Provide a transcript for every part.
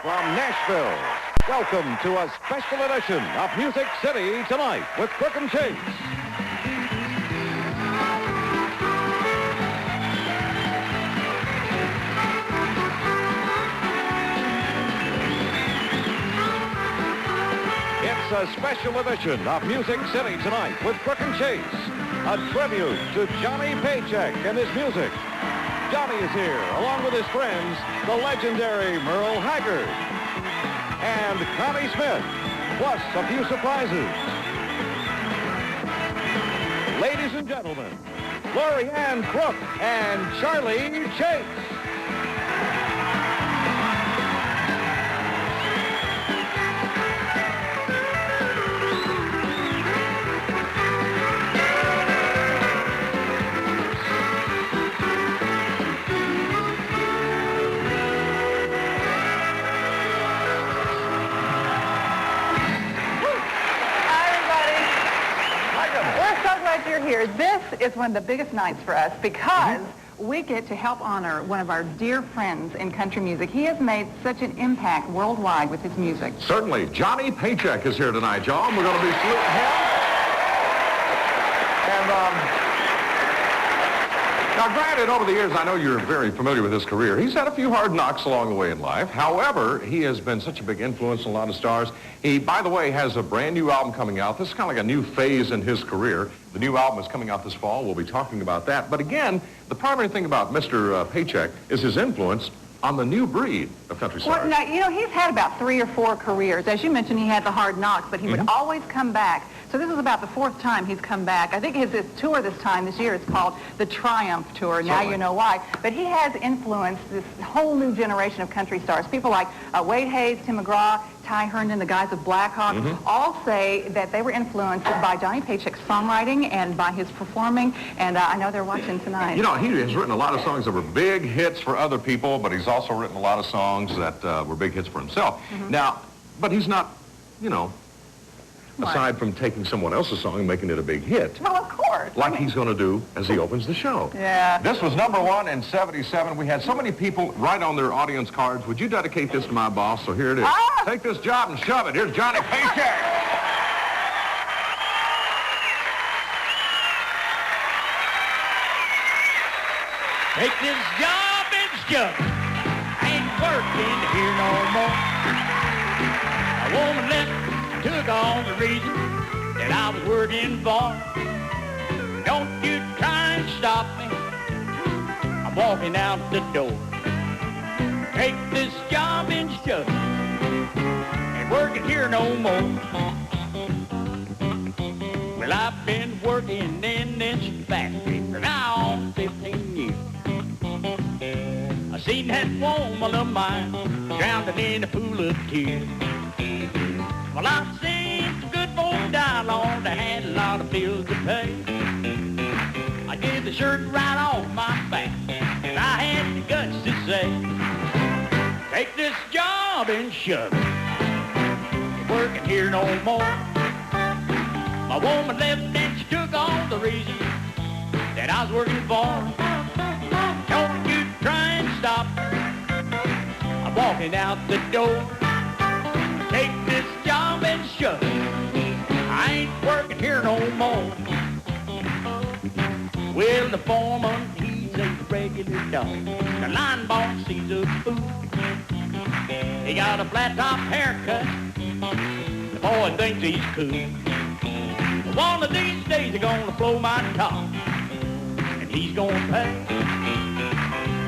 from Nashville. Welcome to a special edition of Music City Tonight with Crook and Chase. It's a special edition of Music City Tonight with Crook and Chase, a tribute to Johnny Paycheck and his music. Johnny is here, along with his friends, the legendary Merle Haggard and Connie Smith, plus a few surprises. Ladies and gentlemen, Lori Ann Crook and Charlie Chase. You're here. This is one of the biggest nights for us because we get to help honor one of our dear friends in country music. He has made such an impact worldwide with his music. Certainly. Johnny Paycheck is here tonight, y'all. We're going to be saluting him. And, now, granted, over the years, I know you're very familiar with his career. He's had a few hard knocks along the way in life. However, he has been such a big influence on a lot of stars. He, by the way, has a brand new album coming out. This is kind of like a new phase in his career. The new album is coming out this fall. We'll be talking about that. But again, the primary thing about Mr. Paycheck is his influence on the new breed of country stars. Well, now, you know, he's had about 3 or 4 careers. As you mentioned, he had the hard knocks, but he would always come back. So this is about the 4th time he's come back. I think his tour this year is called the Triumph Tour. Certainly. Now you know why. But he has influenced this whole new generation of country stars. People like Wade Hayes, Tim McGraw, Ty Herndon, the guys of Black Hawk, all say that they were influenced by Johnny Paycheck's songwriting and by his performing, and I know they're watching tonight. You know, he has written a lot of songs that were big hits for other people, but he's also written a lot of songs that were big hits for himself. Now, but he's not, you know, aside from taking someone else's song and making it a big hit. Well, of course. Like he's going to do as he opens the show. Yeah. This was #1 in '77. We had so many people write on their audience cards, would you dedicate this to my boss? So here it is. Take this job and shove it. Here's Johnny Paycheck. Take this job and shove it. I ain't working here no more. A woman left, took on the reason that I was working for. Don't you try and stop me. I'm walking out the door. Take this job and shove it. Ain't working here no more. Well, I've been working in this factory for now 15 years. I seen that woman of mine drowning in a pool of tears. Well, I've seen some good folks die along. They had a lot of bills to pay. I gave the shirt right off my back, and I had the guts to say, take this job and shove it. Ain't working here no more. My woman left and she took on the reason that I was working for. Don't you try and stop. I'm walking out the door. Take this job and shove it. I ain't working here no more. Well, the foreman, he's a regular dog. The line boss, he's a fool. He got a flat top haircut. The boy thinks he's cool. But one of these days they're gonna blow my top, and he's gonna pay.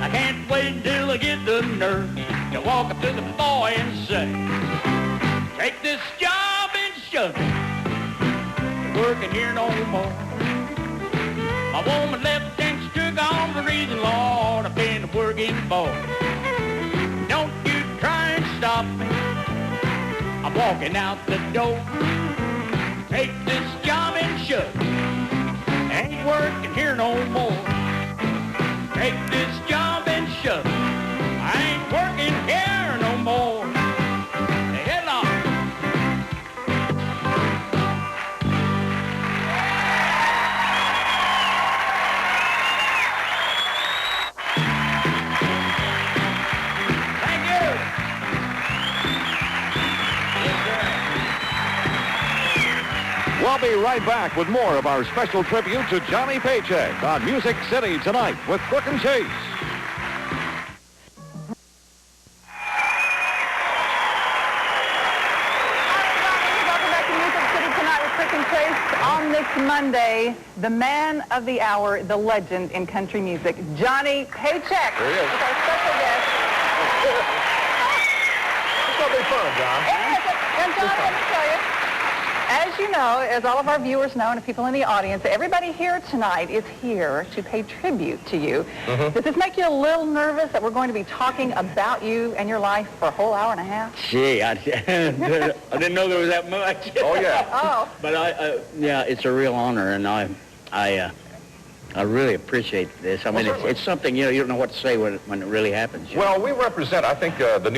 I can't wait until I get the nerve to walk up to the boy and say, take this job and shove it. Ain't working here no more. My woman left and she took on the reason, Lord, I've been working for. Don't you try and stop me. I'm walking out the door. Take this job and shove it. Ain't working here no more. Take this job and shove it. I ain't working here no more. Head on. Thank you. I'll be right back with more of our special tribute to Johnny Paycheck on Music City Tonight with Brooke and Chase. On this Monday, the man of the hour, the legend in country music, Johnny Paycheck. There he is. With our special guest. It's going to be fun, John. And John, let me tell you, as you know, as all of our viewers know and the people in the audience, everybody here tonight is here to pay tribute to you. Does this make you a little nervous that we're going to be talking about you and your life for a whole hour and a half? Gee, I didn't know there was that much. Oh, yeah. Oh. But yeah, it's a real honor, and I really appreciate this. I mean, it's something, you don't know what to say when it really happens. Well, we represent, I think, the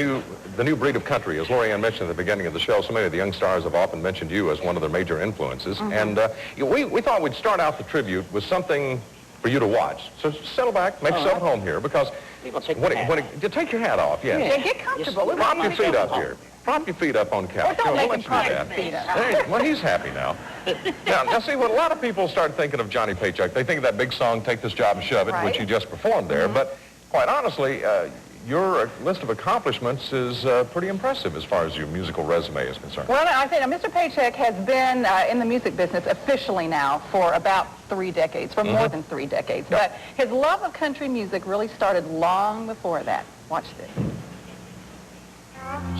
new breed of country. As Lori Ann mentioned at the beginning of the show, so many of the young stars have often mentioned you as one of their major influences. And we thought we'd start out the tribute with something for you to watch. So settle back, make yourself at home here, because People take you take your hat off, yes. Yeah, get comfortable. Prop your feet up here. Prop your feet up on the couch. Well, don't We'll make him let you do prop that. his feet up. Hey, well, he's happy now. Now, see, when a lot of people start thinking of Johnny Paycheck, they think of that big song, Take This Job and Shove It, Right. which you just performed there. But quite honestly, your list of accomplishments is pretty impressive as far as your musical resume is concerned. Well, I think Mr. Paycheck has been in the music business officially now for about 3 decades, for more than 3 decades. But his love of country music really started long before that. Watch this.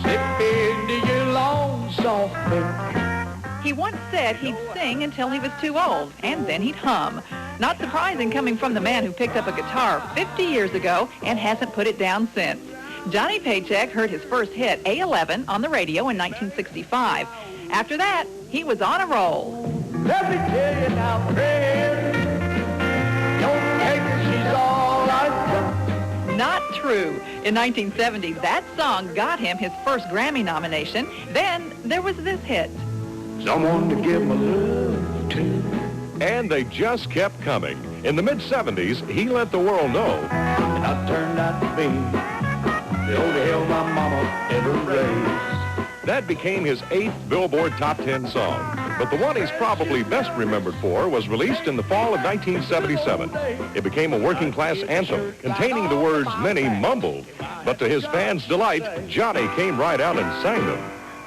Slip into your long soft bed. He once said he'd sing until he was too old, and then he'd hum. Not surprising coming from the man who picked up a guitar 50 years ago and hasn't put it down since. Johnny Paycheck heard his first hit, A11, on the radio in 1965. After that, he was on a roll. Let me tell you now, friend, don't take her, she's all I've got. Not true. In 1970, that song got him his first Grammy nomination. Then there was this hit. Someone to give my love to. And they just kept coming. In the mid-70s, he let the world know. And I turned out to be the only hell my mama ever raised. That became his 8th Billboard Top 10 song. But the one he's probably best remembered for was released in the fall of 1977. It became a working-class anthem containing the words many mumbled. But to his fans' delight, Johnny came right out and sang them.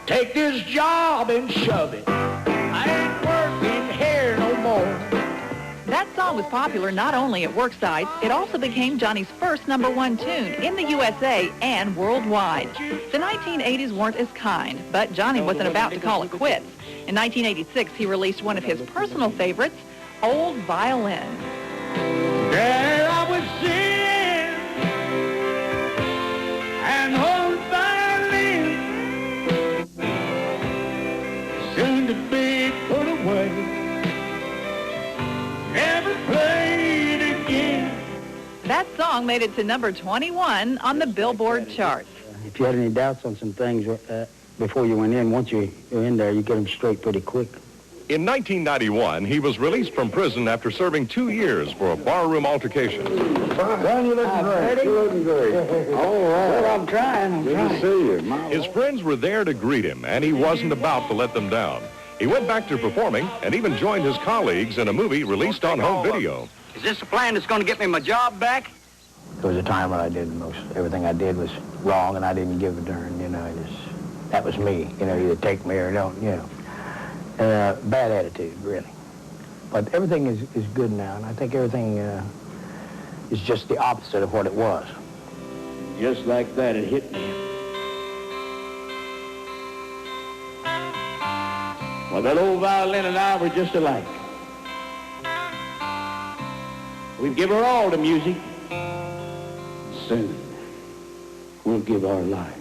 Take this job and shove it. I ain't working here no more. That song was popular not only at work sites, it also became Johnny's first #1 tune in the USA and worldwide. The 1980s weren't as kind, but Johnny wasn't about to call it quits. In 1986, he released one of his personal favorites, Old Violin. There I was sitting and old violin soon to be put away, never played again. That song made it to #21 on the Billboard chart. If you had any doubts on some things before you went in, once you're in there, you get them straight pretty quick. In 1991, he was released from prison after serving 2 years for a barroom altercation. Son, you looking great. You looking great. All right. Well, I'm trying. Good to see you. His friends were there to greet him, and he wasn't about to let them down. He went back to performing and even joined his colleagues in a movie released on home video. Is this a plan that's going to get me my job back? There was a time when I did everything I did was wrong, and I didn't give a darn, that was me, either take me or don't, bad attitude, really. But everything is good now, and I think everything is just the opposite of what it was. Just like that, it hit me. Well, that old violin and I were just alike. We'd give her all to music. Soon, we'll give our life.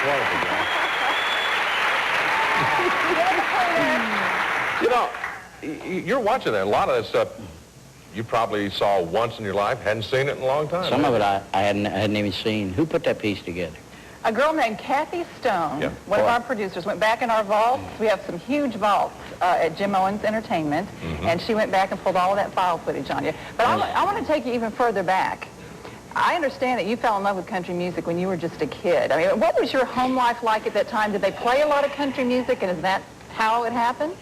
wonderful, John. You know, you're watching that. A lot of that stuff you probably saw once in your life, hadn't seen it in a long time. Some of it I hadn't even seen. Who put that piece together? A girl named Kathy Stone, one of our producers, went back in our vaults. We have some huge vaults at Jim Owens Entertainment, and she went back and pulled all of that file footage on you. But I want to take you even further back. I understand that you fell in love with country music when you were just a kid. I mean, what was your home life like at that time? Did they play a lot of country music, and is that how it happened?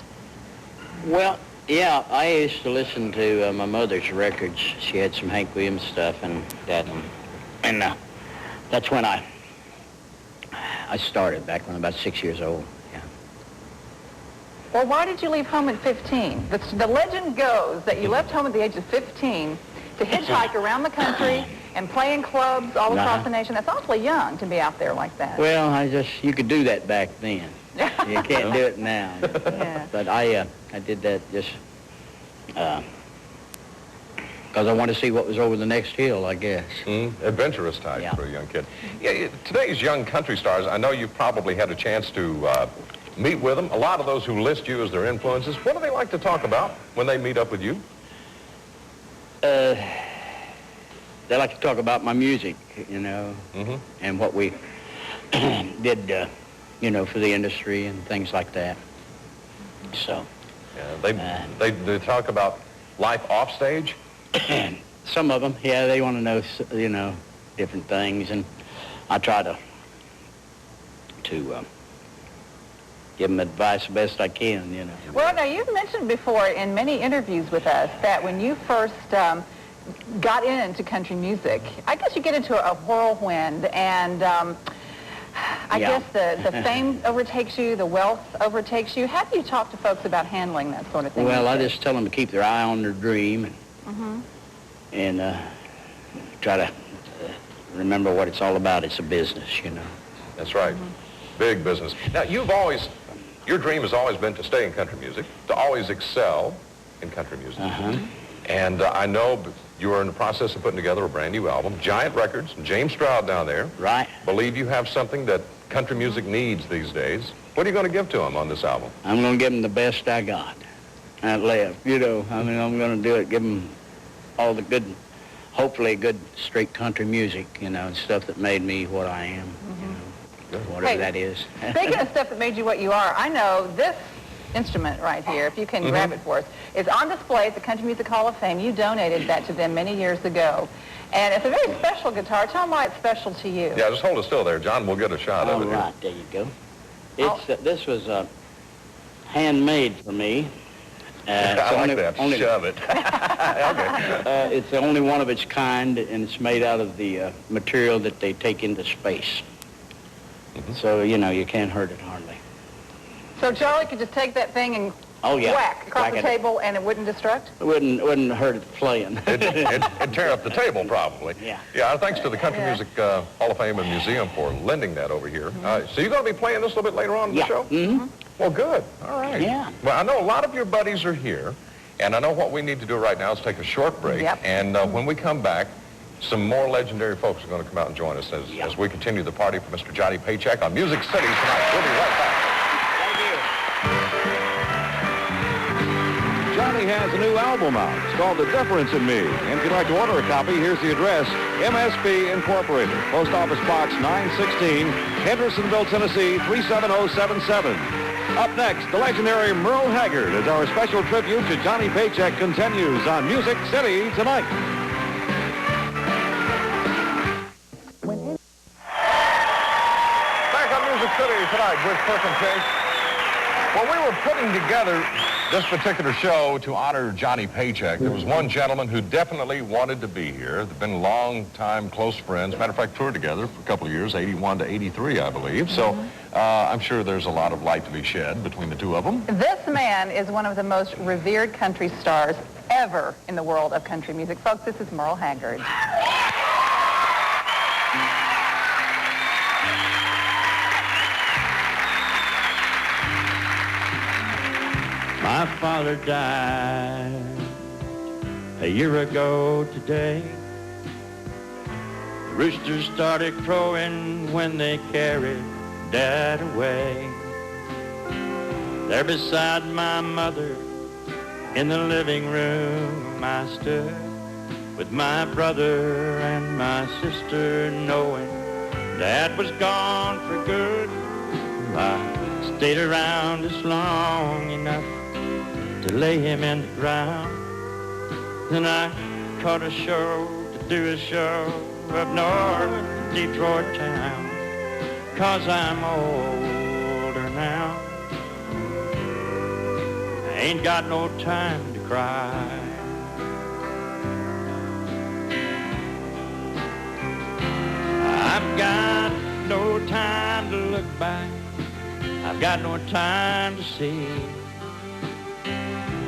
Well, yeah, I used to listen to my mother's records. She had some Hank Williams stuff and that, and that's when I started, back when I was about 6 years old. Yeah. Well, why did you leave home at 15? The legend goes that you left home at the age of 15 to hitchhike around the country and play in clubs all across the nation. That's awfully young to be out there like that. Well, you could do that back then. You can't do it now. Yeah. But I did that just because I wanted to see what was over the next hill, I guess. Adventurous type for a young kid. Yeah, today's young country stars, I know you've probably had a chance to meet with them. A lot of those who list you as their influences, what do they like to talk about when they meet up with you? They like to talk about my music, you know, and what we did, you know, for the industry and things like that. So. Yeah, they talk about life off stage? Some of them, yeah, they want to know, you know, different things, and I try to give them advice the best I can, you know. Well, now, you've mentioned before in many interviews with us that when you first got into country music, I guess you get into a whirlwind, and I guess the fame overtakes you, the wealth overtakes you. How do you talk to folks about handling that sort of thing? Well, I just tell them to keep their eye on their dream and try to remember what it's all about. It's a business, you know. That's right. Big business. Now, your dream has always been to stay in country music, to always excel in country music. And I know you are in the process of putting together a brand new album, Giant Records, James Stroud down there. Right. Believe you have something that country music needs these days. What are you going to give to them on this album? I'm going to give them the best I got and left, you know. I mean, I'm going to do it, give them all the good, hopefully good, straight country music, you know, and stuff that made me what I am, you know, whatever that is. Speaking of stuff that made you what you are, I know this instrument right here, if you can grab it for us, is on display at the Country Music Hall of Fame. You donated that to them many years ago. And it's a very special guitar. Tell them why it's special to you. Yeah, just hold it still there, John. We'll get a shot of it here. All right, there you go. It's this was handmade for me. I like that. Shove it. Okay. It's the only one of its kind, and it's made out of the material that they take into space. So, you know, you can't hurt it hardly. So Charlie could just take that thing and whack across the table and it wouldn't destruct? It wouldn't hurt it playing. It'd tear up the table, probably. Yeah. Yeah, thanks to the Country Music Hall of Fame and Museum for lending that over here. So you're going to be playing this a little bit later on in the show? Well, good. All right. Yeah. Well, I know a lot of your buddies are here, and I know what we need to do right now is take a short break. And when we come back, some more legendary folks are going to come out and join us as we continue the party for Mr. Johnny Paycheck on Music City tonight. We'll be right back. Johnny has a new album out. It's called The Difference in Me. And if you'd like to order a copy, here's the address. MSB Incorporated, Post Office Box 916, Hendersonville, Tennessee, 37077. Up next, the legendary Merle Haggard as our special tribute to Johnny Paycheck continues on Music City tonight. Back on Music City tonight with Perkins Chase. Well, we were putting together this particular show to honor Johnny Paycheck. There was one gentleman who definitely wanted to be here. They've been long-time close friends. Matter of fact, toured together for a couple of years, 81 to 83, I believe. So I'm sure there's a lot of light to be shed between the two of them. This man is one of the most revered country stars ever in the world of country music. Folks, this is Merle Haggard. My father died a year ago today. The roosters started crowing when they carried Dad away. There beside my mother in the living room I stood with my brother and my sister, knowing Dad was gone for good. I stayed around just long enough to lay him in the ground. Then I caught a show to do a show up north Detroit town. 'Cause I'm older now, I ain't got no time to cry. I've got no time to look back, I've got no time to see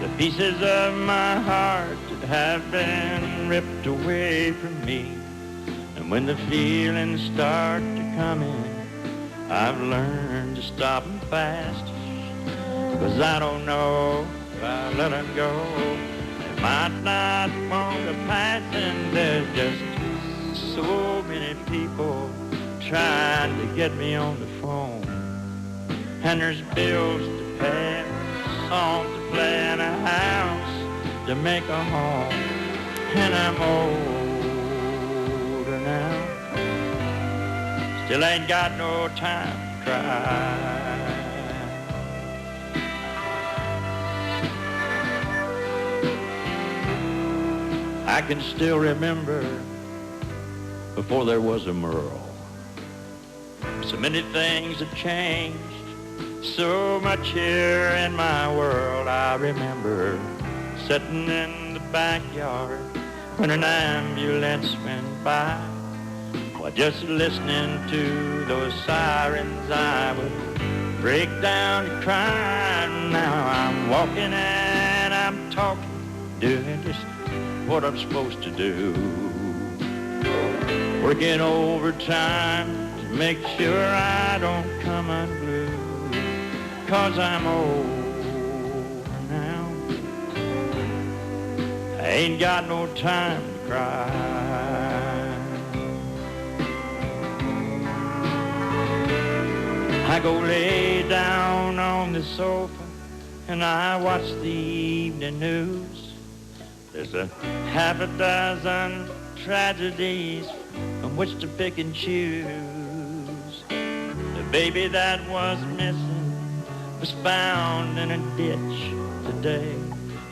the pieces of my heart that have been ripped away from me. And when the feelings start to come in, I've learned to stop them fast, 'cause I don't know if I let them go, they might not want to pass. And there's just so many people trying to get me on the phone, and there's bills to pay, songs to play, and a house to make a home. And I'm older now, still ain't got no time to cry. I can still remember before there was a Merle. So many things have changed, so much here in my world. I remember sitting in the backyard when an ambulance went by. Well, just listening to those sirens, I would break down and cry. Now I'm walking and I'm talking, doing just what I'm supposed to do. Working overtime to make sure I don't come unglued, 'cause I'm old now, I ain't got no time to cry. I go lay down on the sofa and I watch the evening news. There's a half a dozen tragedies from which to pick and choose. The baby that was missing was found in a ditch today,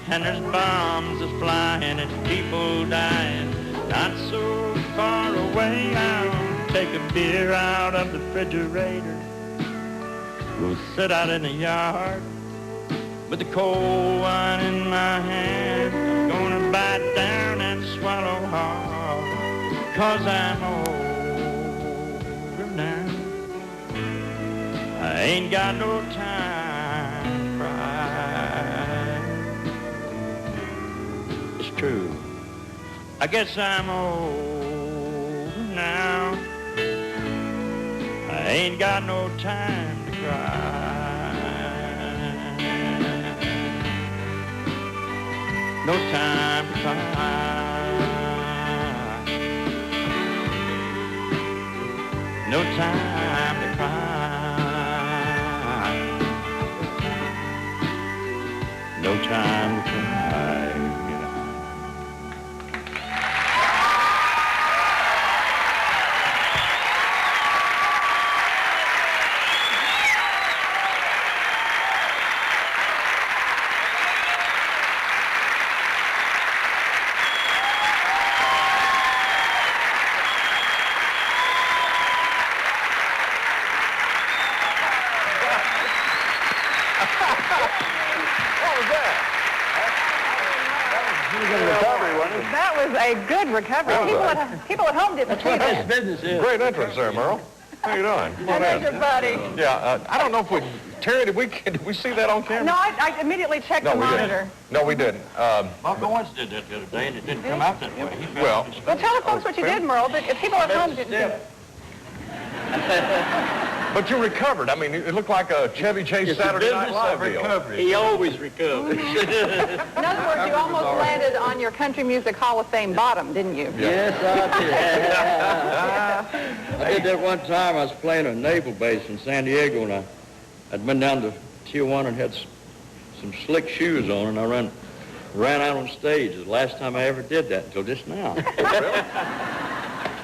and there's bombs are flying and people dying not so far away. I'll take a beer out of the refrigerator, go sit out in the yard with the cold one in my hand. I'm gonna bite down and swallow hard, 'cause I'm older now, I ain't got no time to cry. It's true, I guess I'm older now, I ain't got no time to cry. No time to cry. No time to cry. No time to cry. That was a good recovery. People at home didn't see that. Business is. Great entrance there, Merle. How you doing? Come on There's in. your buddy. Yeah, I don't know if Terry, did we see that on camera? No, I immediately checked the we monitor. didn't. No, we didn't. Bob Owens did that the other day, and it didn't come out that way. He found Well, it. Well, tell the folks what you did, Merle, but if people at home didn't see it. But you recovered. I mean, it looked like a Chevy Chase It's Saturday a Night business Live of deal. recovery. He always recovers. In other words, you almost landed on your Country Music Hall of Fame bottom, didn't you? Yes, I did. I did that one time. I was playing a naval base in San Diego, and I'd been down to Tijuana and had some slick shoes on, and I ran out on stage. It was the last time I ever did that until just now.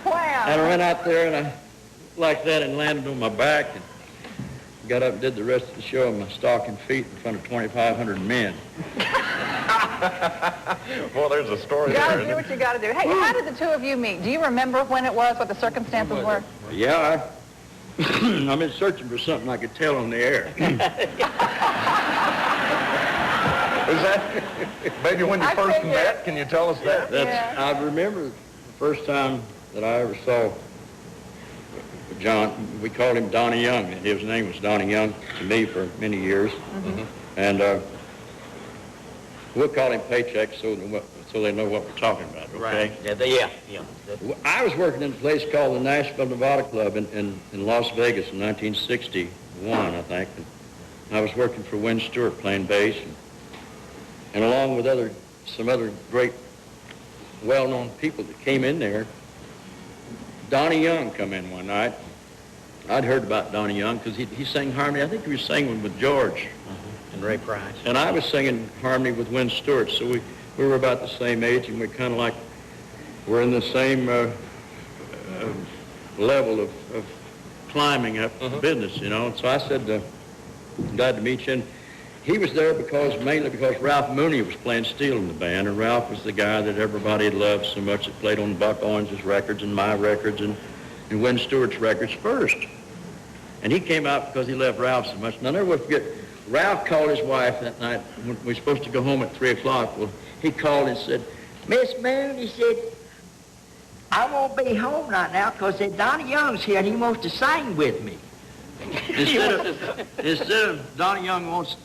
Wow. And I ran out there and I like that and landed on my back and got up and did the rest of the show in my stocking feet in front of 2,500 men. Well, there's a story You gotta there. do what you gotta do. Hey, how did the two of you meet? Do you remember when it was, what the circumstances were? Yeah, I've been searching for something I could tell on the air. Is that maybe when you I first figured. met? Can you tell us that? Yeah. I remember the first time that I ever saw John. We called him Donnie Young, and his name was Donnie Young to me for many years. Mm-hmm. And we'll call him Paycheck so they know what we're talking about, okay? Yeah. I was working in a place called the Nashville Nevada Club in Las Vegas in 1961, I think. And I was working for Win Stewart playing bass, and along with some other great well-known people that came in there, Donnie Young come in one night. I'd heard about Donnie Young because he sang harmony. I think he was singing with George. And Ray Price. And I was singing harmony with Win Stewart, so we were about the same age, and we kind of like we're in the same level of climbing up the business, you know. And so I said, glad to meet you. And he was there mainly because Ralph Mooney was playing steel in the band, and Ralph was the guy that everybody had loved so much that played on Buck Owens's records and my records and Win Stewart's records first. And he came out because he loved Ralph so much. And I'll never forget, Ralph called his wife that night when we were supposed to go home at 3 o'clock. Well, he called and said, Miss Moon, he said, I won't be home right now because Donnie Young's here and he wants to sing with me. instead of Donnie Young wants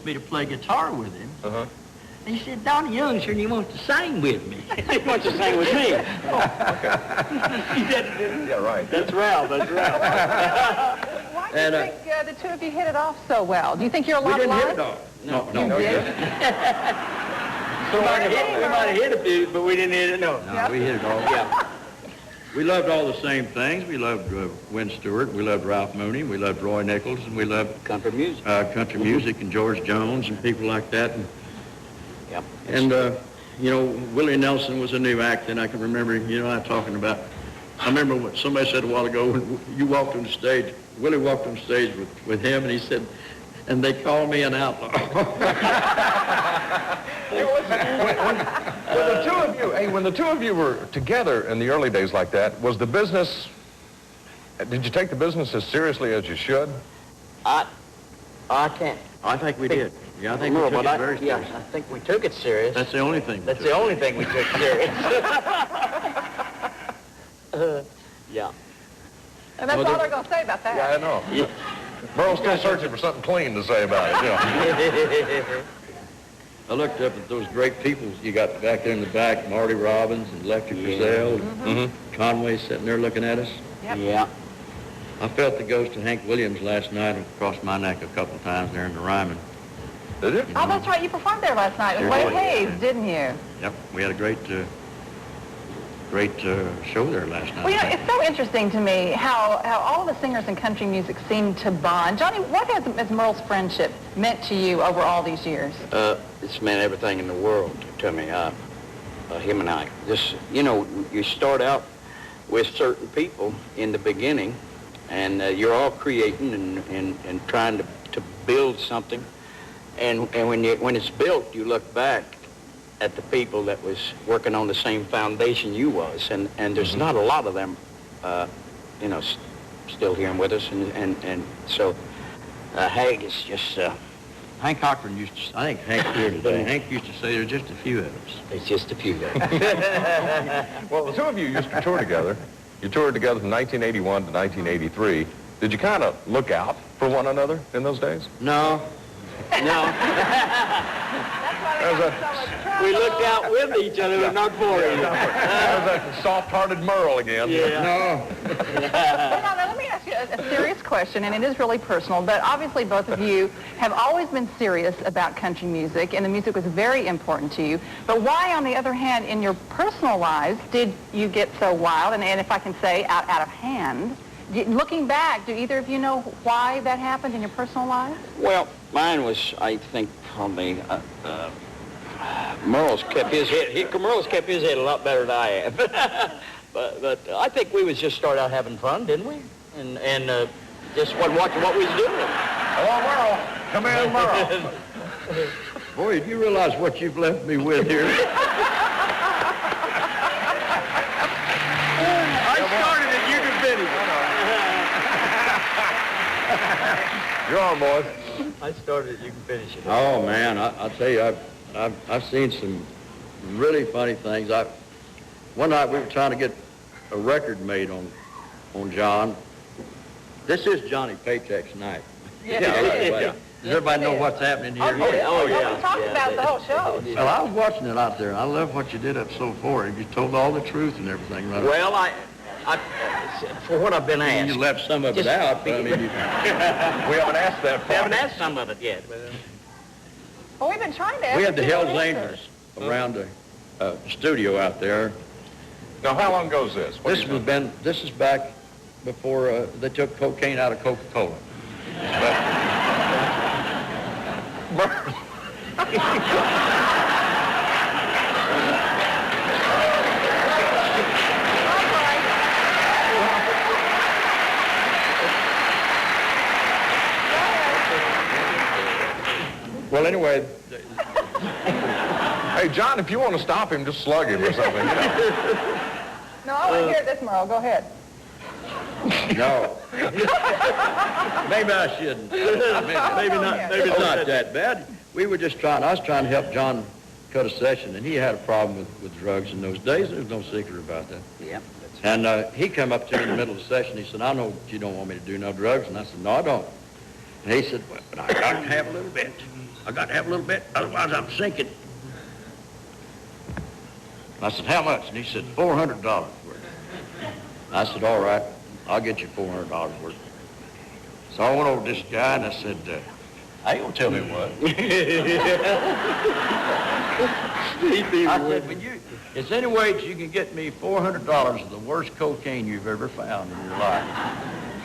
me to play guitar with him. Uh-huh. He said, Donnie Young's here and he wants to sing with me. He wants to sing with me. Yeah, right. That's Ralph. Why do you think the two of you hit it off so well? Do you think you're a We lot didn't hit alike? it off. No. You did? We might have hit a few, but we didn't hit it. No, we hit it all. Yeah. We loved all the same things. We loved Win Stewart. We loved Ralph Mooney. We loved Roy Nichols, and we loved Country music. country music and George Jones and people like that. And you know, Willie Nelson was a new act, and I can remember, you know, talking about. I remember what somebody said a while ago when you walked on the stage. Willie walked on stage with him, and he said, and they called me an outlaw. When the two of you were together in the early days like that, was the business, did you take the business as seriously as you should? I can't. I think we did. Yeah, I think we took it very Yeah, seriously. I think we took it serious. That's the only thing. That's the only thing we took serious. Yeah. And that's all they're going to say about that. Yeah, I know. Merle's still searching for something clean to say about it, you know. I looked up at those great people you got back there in the back, Marty Robbins and Lefty Frizzell, and Conway sitting there looking at us. Yep. Yeah. I felt the ghost of Hank Williams last night across my neck a couple of times there in the Ryman. Did you? Oh, that's right. You performed there last night with Sure Wade did. Hayes, didn't you? Yep, we had a great show there last night. Well, you know, it's so interesting to me how all the singers in country music seem to bond. Johnny, what has Merle's friendship meant to you over all these years? It's meant everything in the world to me. Him and I. Just, you know, you start out with certain people in the beginning, and you're all creating and trying to build something. And when it's built, you look back at the people that was working on the same foundation you was, and there's not a lot of them, you know, still here with us, and so Hag is just. Hank Cochran used to, I think Hank's here today. Hank used to say there's just a few of us. It's just a few days. Well, the two of you used to tour together. You toured together from 1981 to 1983. Did you kind of look out for one another in those days? No. We looked out with each other, but not for each other. That was that soft-hearted Merle again. No. Well, now, let me ask you, a serious question, and it is really personal, but obviously both of you have always been serious about country music, and the music was very important to you. But why, on the other hand, in your personal lives, did you get so wild, and if I can say, out of hand? Looking back, do either of you know why that happened in your personal lives? Well, mine was, I think, probably, Merle's kept his head a lot better than I have. but I think we was just start out having fun, didn't we? And just wasn't watching what we was doing. Hello, Merle. Come in, Merle. Boy, do you realize what you've left me with here? I started it, you can finish. You're on, boys. I started it, you can finish it. Oh, man, I'll tell you, I've seen some really funny things. One night we were trying to get a record made on John. This is Johnny Paycheck's night. Yeah. Does everybody know what's happening here? Oh, yeah. We talked about the whole show. Well, I was watching it out there, and I love what you did up so far. You told all the truth and everything, right? Well, I for what I've been asked. You left some of it out, but I mean, We haven't asked that We part. haven't asked some of it yet. Well, we've been trying to ask we had the you Hells answers. Angels around the studio out there. Now, how long ago is this? What do you think? This is back before they took cocaine out of Coca-Cola. Well, anyway, Hey, John, if you want to stop him, just slug him or something, you know. No, I want to hear this, Merle. Go ahead. no. Maybe I shouldn't. Maybe not. Maybe it's not that bad. We were just trying. I was trying to help John cut a session, and he had a problem with drugs in those days. There's no secret about that. Yeah. And he come up to me in the middle of the session. He said, "I know you don't want me to do no drugs," and I said, "No, I don't." And he said, "Well, but I got to have a little bit. I got to have a little bit, otherwise I'm sinking." I said, "How much?" And he said, $400 worth. I said, "All right, I'll get you $400 worth." So I went over to this guy and I said, "I ain't gonna tell him what." I said, "When is there any way that you can get me $400 of the worst cocaine you've ever found in your life?"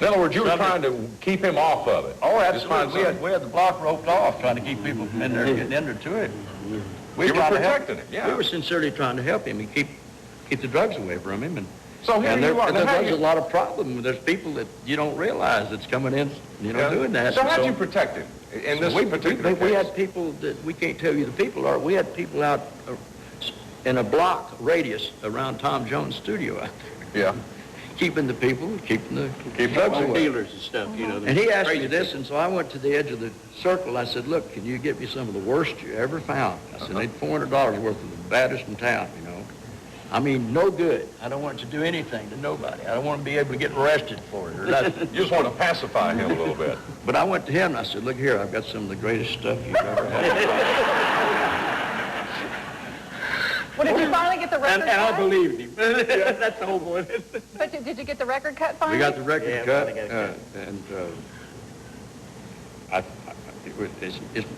In other words, you were trying to keep him off of it. Oh, Just find absolutely. We had the block roped off, trying to keep people from in there getting into it. We You were tried to help- protecting him, yeah. We were sincerely trying to help him and keep the drugs away from him. And So here and you are. Now, how there's you- a lot of problem. There's people that you don't realize that's coming in, Yeah. doing that. So how'd you protect him in this particular we case? had people that we can't tell you the people are. We had people out in a block radius around Tom Jones' studio out there, Yeah. keeping the people, keeping the Keep drugs them away. Dealers and stuff, you know. And he asked me crazy this, and so I went to the edge of the circle. I said, "Look, can you get me some of the worst you ever found?" I said, "I need $400 worth of the baddest in town, you know. I mean, no good. I don't want to do anything to nobody. I don't want to be able to get arrested for it or nothing." You just want to pacify him a little bit. But I went to him and I said, "Look here, I've got some of the greatest stuff you've ever had." Well, did you finally get the record And I cut? believed him. That's the whole point. But did you get the record cut finally? We got the record Yeah, cut, finally got it and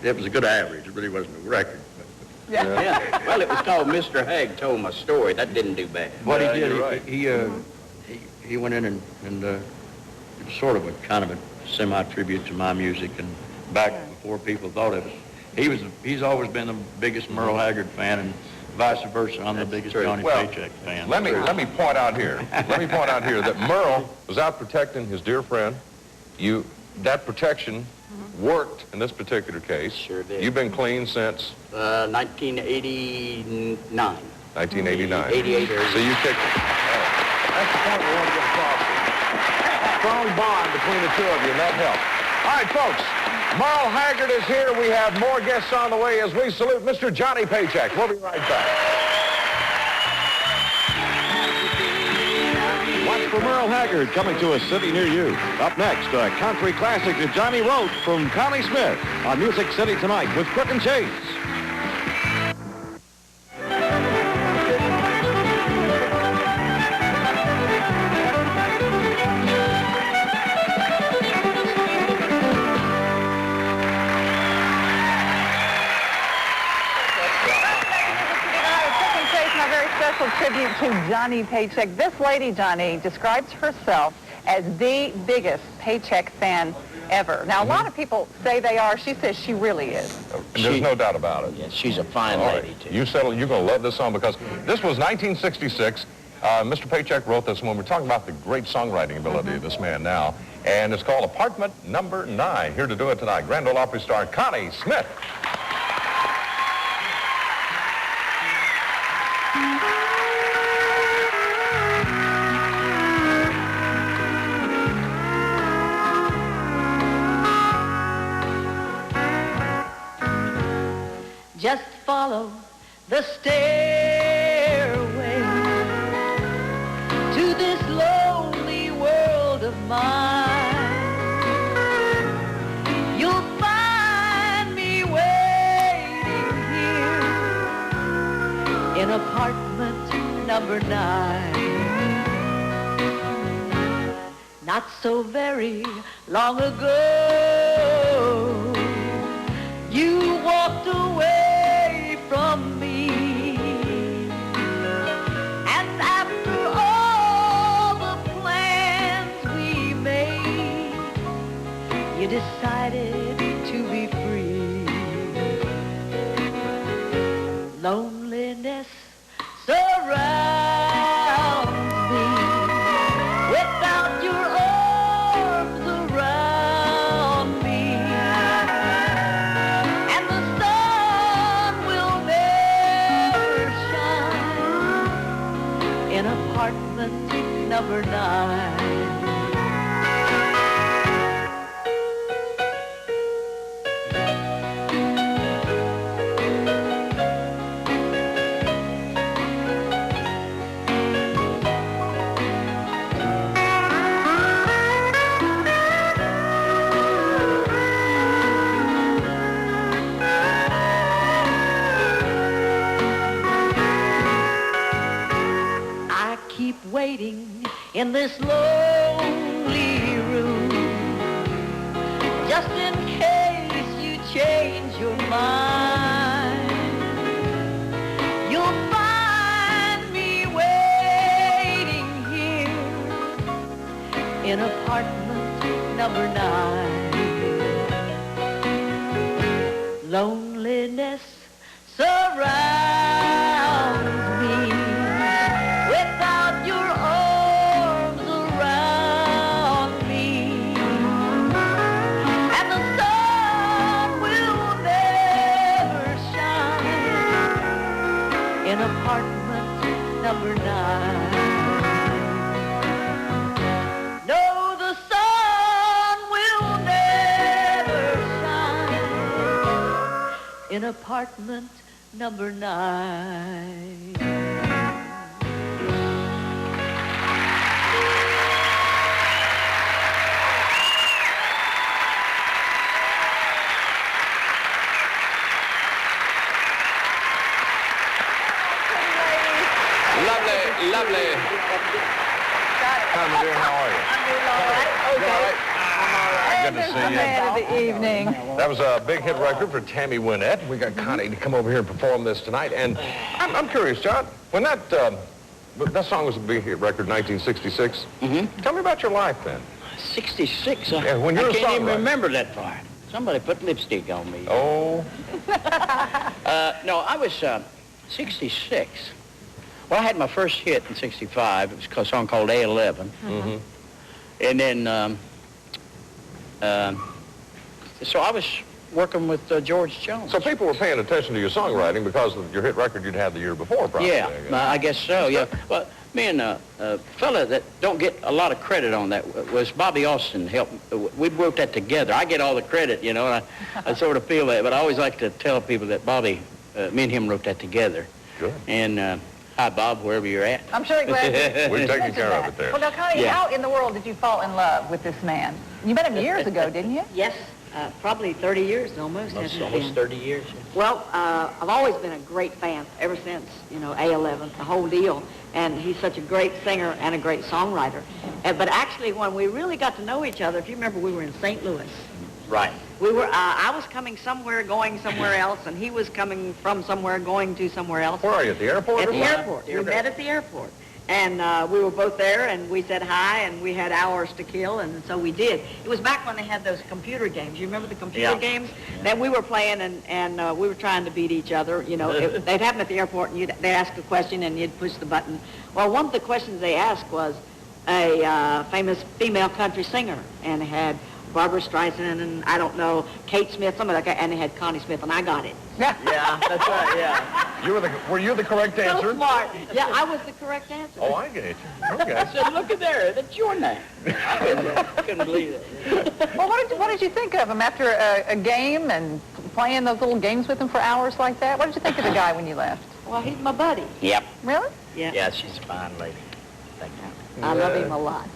it was a good average. It really wasn't a record. Yeah. Yeah. Well, it was called Mr. Hagg Told My Story. That didn't do bad. What he you're did, right. he went in and it was sort of a kind of a semi-tribute to my music, and back before people thought of it. He's always been the biggest Merle Haggard fan, and vice versa. I'm the biggest true. Johnny Well, Paycheck fan. Let me point out here. Let me point out here that Merle was out protecting his dear friend. That protection worked in this particular case. Sure did. You've been clean since 1989. 1989. 88. So you kicked it. That's the point we want to get across here. Strong bond between the two of you, and that helps. All right, folks. Merle Haggard is here. We have more guests on the way as we salute Mr. Johnny Paycheck. We'll be right back. Watch for Merle Haggard coming to a city near you. Up next, a country classic that Johnny wrote from Connie Smith on Music City Tonight with Crook and Chase. special tribute to Johnny Paycheck. This lady, Johnny, describes herself as the biggest Paycheck fan ever. Now, a lot of people say they are. She says she really is. There's no doubt about it. Yeah, she's a fine All lady, right. too. You settle. You're going to love this song because this was 1966. Mr. Paycheck wrote this one. We're talking about the great songwriting ability of this man now. And it's called Apartment Number 9. Here to do it tonight, Grand Ole Opry star Connie Smith. Just follow the stairway to this lonely world of mine. You'll find me waiting here in apartment number 9. Not so very long ago, you walked away from me, and after all the plans we made, you decided to be free. Loneliness surrounds me without your arms around me. In apartment number 9. Waiting in this lonely room, just in case you change your mind. You'll find me waiting here in apartment number 9. Loneliness surrounds me without your arms around me, and the sun will never shine in apartment number 9. No, the sun will never shine in apartment number 9. Lovely. Connie, dear, how are you? I'm doing all right. Okay. Good to see you. Man of the evening. That was a big hit record for Tammy Wynette. We got Connie to come over here and perform this tonight. And I'm curious, John, when that song was a big hit record, 1966, tell me about your life then. 66? Yeah, when you're I a can't even songwriter. remember that part. Somebody put lipstick on me. Oh. No, I was 66. Well, I had my first hit in 65. It was a song called A11. And then, so I was working with George Jones. So people were paying attention to your songwriting because of your hit record you'd had the year before, probably. Yeah, I guess so, yeah. Well, me and a fella that don't get a lot of credit on that was Bobby Austin. We wrote that together. I get all the credit, you know, and I sort of feel that. But I always like to tell people that Bobby, me and him wrote that together. Good. And hi, Bob, wherever you're at. I'm sure glad We're taking care of it there. Well, now, Connie, Yeah. how in the world did you fall in love with this man? You met him years ago, didn't you? Yes, probably 30 years almost. hasn't it Almost been? 30 years. Well, I've always been a great fan ever since, you know, A11, the whole deal. And he's such a great singer and a great songwriter. But actually, when we really got to know each other, if you remember, we were in St. Louis. Right. I was coming somewhere, going somewhere else, and he was coming from somewhere, going to somewhere else. Where are you, at the airport? At the airport. We met at the airport. And we were both there, and we said hi, and we had hours to kill, and so we did. It was back when they had those computer games. You remember the computer games? Yeah. That we were playing, and we were trying to beat each other. You know, they'd happen at the airport, and they'd ask a question, and you'd push the button. Well, one of the questions they asked was a famous female country singer, and they had Barbara Streisand, and I don't know, Kate Smith, some of that guy, and they had Connie Smith, and I got it. Yeah, that's right, yeah. Were you the correct answer? So smart. Yeah, I was the correct answer. Oh, I get you. Okay. I said, look at there, that's your name. I couldn't believe it. Well, what did you think of him after a game and playing those little games with him for hours like that? What did you think of the guy when you left? Well, he's my buddy. Yep. Really? Yeah. Yeah, she's a fine lady. Thank you. I love him a lot.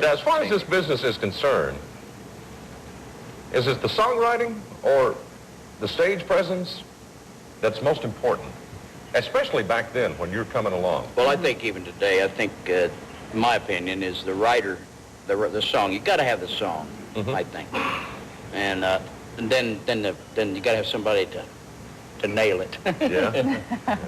Now, as far as this business is concerned, is it the songwriting or the stage presence that's most important, especially back then when you're coming along? Well, I think even today, I think, in my opinion, is the writer, the song. You got to have the song, I think, and then you got to have somebody to nail it. Yeah,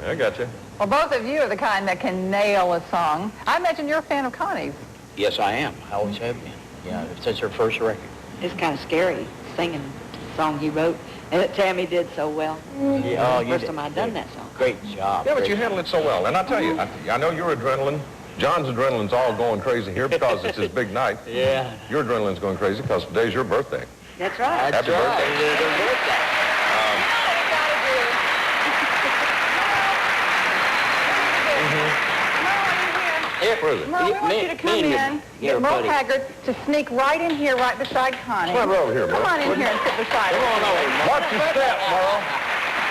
I got you. Well, both of you are the kind that can nail a song. I imagine you're a fan of Connie's. Yes, I am. I always have been. Yeah, since her first record. It's kind of scary singing the song he wrote, and that Tammy did so well. Yeah, oh, First time I'd done that song. Great job. Yeah, but you handle it so well. And I'll tell you, I know your adrenaline. John's adrenaline's all going crazy here because it's his big night. Yeah. Your adrenaline's going crazy because today's your birthday. That's right. Happy birthday. Where is it? Merle, we want you to come in, get Merle Haggard to sneak right in here, right beside Connie. Come on over here, Merle. Come on in here and sit beside her. Come on over. Watch your step, Merle.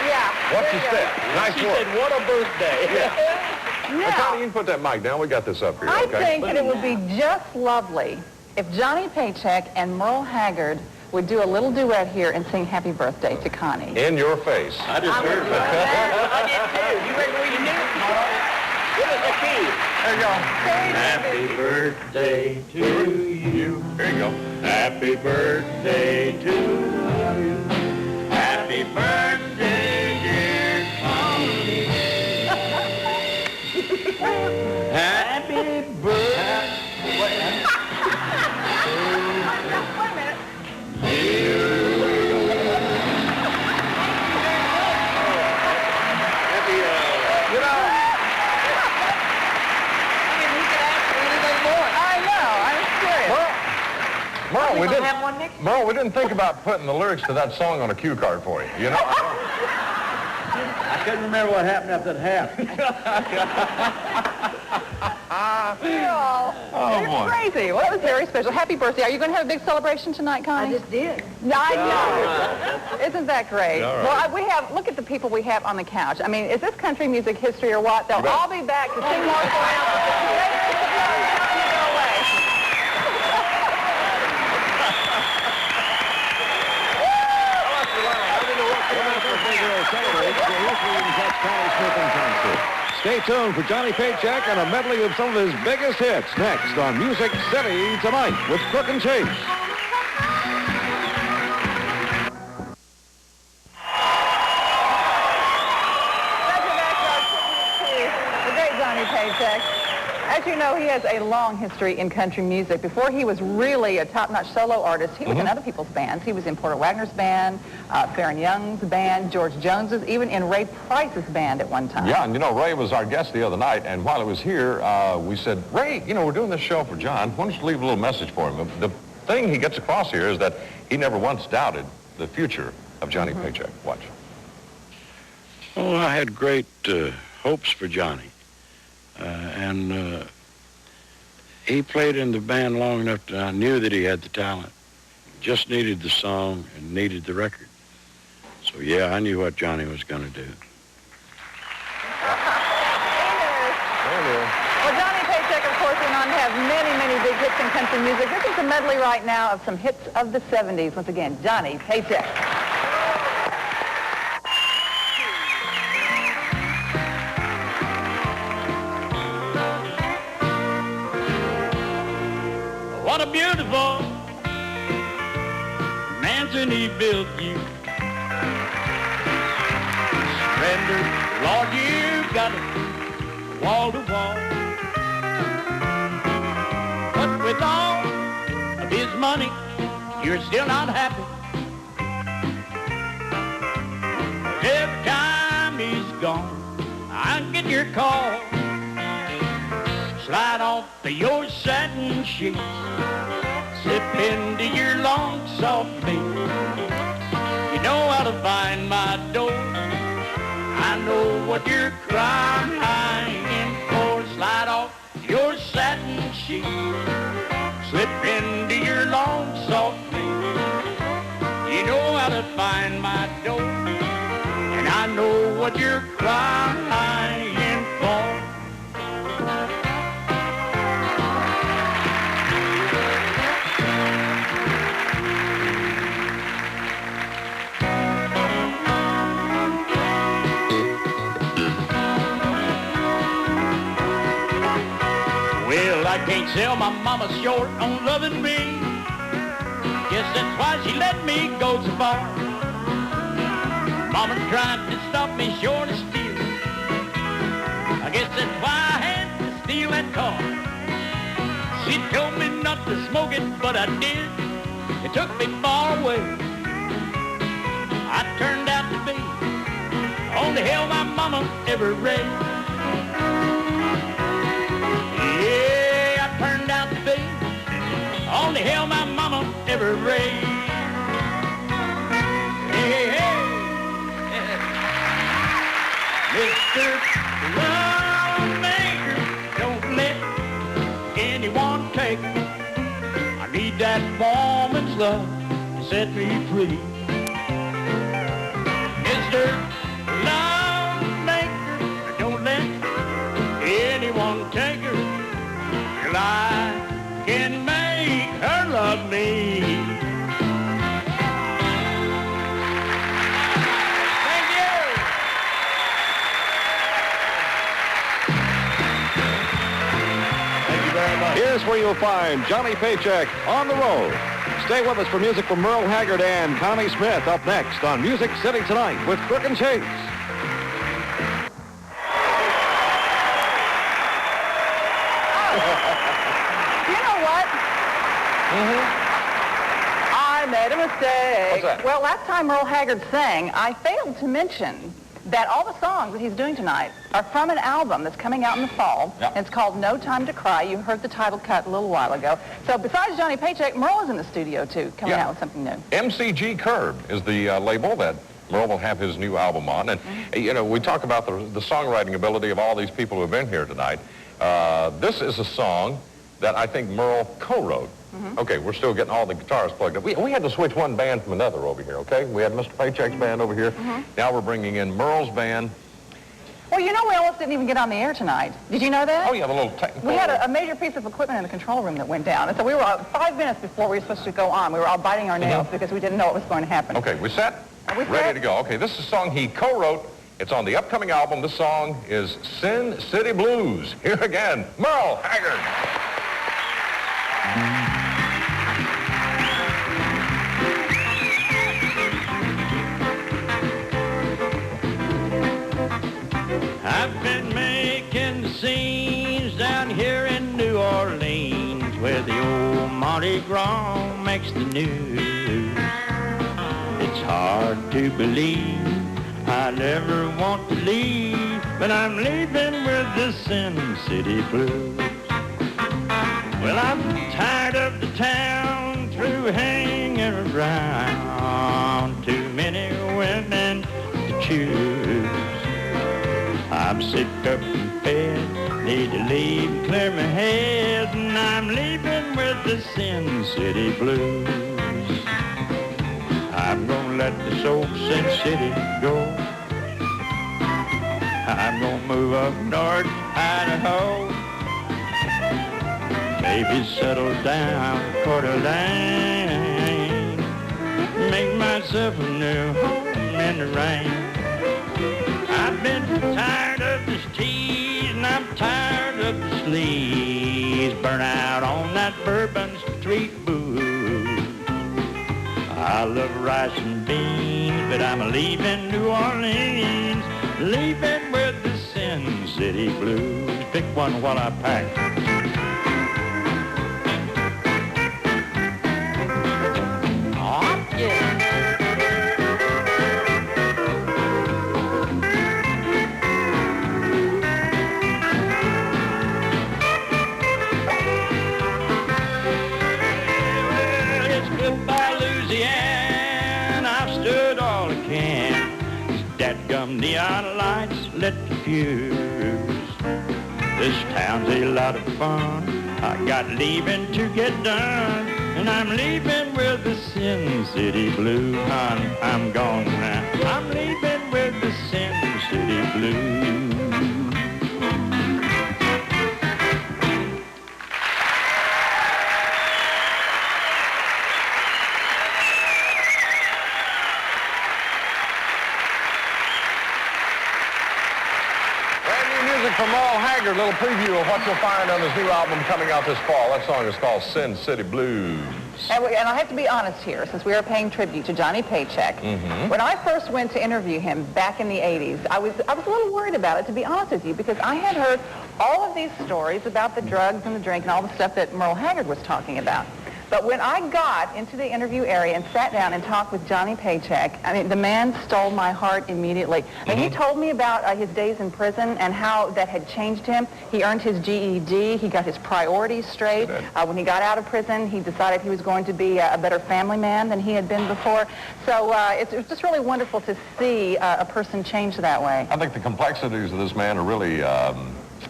Yeah. Watch your step. Nice She work. said, what a birthday. Hey, Connie, you can put that mic down. We got this up here, I okay? think that it would be just lovely if Johnny Paycheck and Merle Haggard would do a little duet here and sing Happy Birthday to Connie. In your face. I just heard that. I did too. You reckon we knew it, Merle? Give us a key. There you go. Happy birthday to you. There you go. Happy birthday to you. Happy birthday, dear Connie. Happy birthday. Wait a minute. Merle, we didn't think about putting the lyrics to that song on a cue card for you. You know? I couldn't remember what happened after that You're boy. crazy. Well, that was very special. Happy birthday. Are you going to have a big celebration tonight, Connie? I just did. I know. Isn't that great? All right. Well, we have, look at the people we have on the couch. I mean, is this country music history or what? They'll all be back to sing more for Connie Smith in concert. Stay tuned for Johnny Paycheck and a medley of some of his biggest hits next on Music City Tonight with Crook and Chase. Welcome back to the great Johnny Paycheck. As you know, he has a long history in country music. Before he was really a top-notch solo artist, he was in other people's bands. He was in Porter Wagner's band, Farron Young's band, George Jones's, even in Ray Price's band at one time. Yeah, and you know, Ray was our guest the other night, and while he was here, we said, Ray, you know, we're doing this show for John. Why don't you leave a little message for him? The thing he gets across here is that he never once doubted the future of Johnny Paycheck. Watch. Oh, I had great hopes for Johnny. He played in the band long enough that I knew that he had the talent. Just needed the song and needed the record. So, yeah, I knew what Johnny was going to do. Well, Johnny Paycheck, of course, went on to have many, many big hits in country music. This is a medley right now of some hits of the 70s. Once again, Johnny Paycheck. What a beautiful he built you. Surrender, Lord, you've got it wall to wall. But with all of his money, you're still not happy. Every time he's gone, I get your call. Slide off to your satin sheets, slip into your long soft feet. You know how to find my door. I know what you're crying for. Slide off your satin sheets, slip into your long soft feet. You know how to find my door, and I know what you're crying for. Well, I can't sell my mama short on loving me. Guess that's why she let me go so far. Mama tried to stop me short of stealing. I guess that's why I had to steal that car. She told me not to smoke it, but I did. It took me far away. I turned out to be all the hell my mama ever raised. Yeah, I turned out to be all the hell my mama ever raised. Hey, hey, Mr. Lawmaker, don't let anyone take me. I need that woman's love to set me free. Mr. Lawmaker, don't let anyone take her. I can make her love me. Thank you. Thank you very much. Here's where you'll find Johnny Paycheck on the road. Stay with us for music from Merle Haggard and Connie Smith up next on Music City Tonight with Crook and Chase. I made a mistake. What's that? Well, last time Merle Haggard sang, I failed to mention that all the songs that he's doing tonight are from an album that's coming out in the fall. Yep. And it's called No Time to Cry. You heard the title cut a little while ago. So besides Johnny Paycheck, Merle is in the studio, too, coming out with something new. MCG Curb is the label that Merle will have his new album on. And, you know, we talk about the songwriting ability of all these people who have been here tonight. This is a song that I think Merle co-wrote. Okay, we're still getting all the guitars plugged up. We had to switch one band from another over here, okay? We had Mr. Paycheck's band over here. Now we're bringing in Merle's band. Well, you know, we almost didn't even get on the air tonight. Did you know that? Oh, yeah, the little technical... We had a major piece of equipment in the control room that went down. And so we were 5 minutes before we were supposed to go on. We were all biting our nails because we didn't know what was going to happen. Okay, we set? Are we Ready set? to go. Okay, this is a song he co-wrote. It's on the upcoming album. This song is Sin City Blues. Here again, Merle Haggard. I've been making scenes down here in New Orleans where the old Mardi Gras makes the news. It's hard to believe I never want to leave, but I'm leaving with the Sin City Blues. Well, I'm tired of the town through hanging around, too many women to choose. I'm sick up in bed, need to leave and clear my head, and I'm leaving with the Sin City Blues. I'm gonna let this old Sin City go. I'm gonna move up north, Idaho. Maybe settle down Coeur d'Alene, make myself a new home in the rain. I've been tired of this tease, and I'm tired of the sleaze, burn out on that Bourbon Street booze. I I love rice and beans, but I'm leaving New Orleans, leaving with the Sin City Blues. Pick one while I pack. Oh, yeah. Neon lights lit the fuse. This town's a lot of fun. I got leaving to get done, and I'm leaving with the Sin City Blues. Hon, I'm gone now. I'm leaving with the Sin City Blues. From Merle Haggard, a little preview of what you'll find on his new album coming out this fall. That song is called Sin City Blues. And I have to be honest here, since we are paying tribute to Johnny Paycheck. When I first went to interview him back in the 80s, I was a little worried about it, to be honest with you, because I had heard all of these stories about the drugs and the drink and all the stuff that Merle Haggard was talking about. But when I got into the interview area and sat down and talked with Johnny Paycheck, I mean, the man stole my heart immediately. And he told me about his days in prison and how that had changed him. He earned his GED. He got his priorities straight. When he got out of prison, he decided he was going to be a better family man than he had been before. So it's just really wonderful to see a person change that way. I think the complexities of this man are really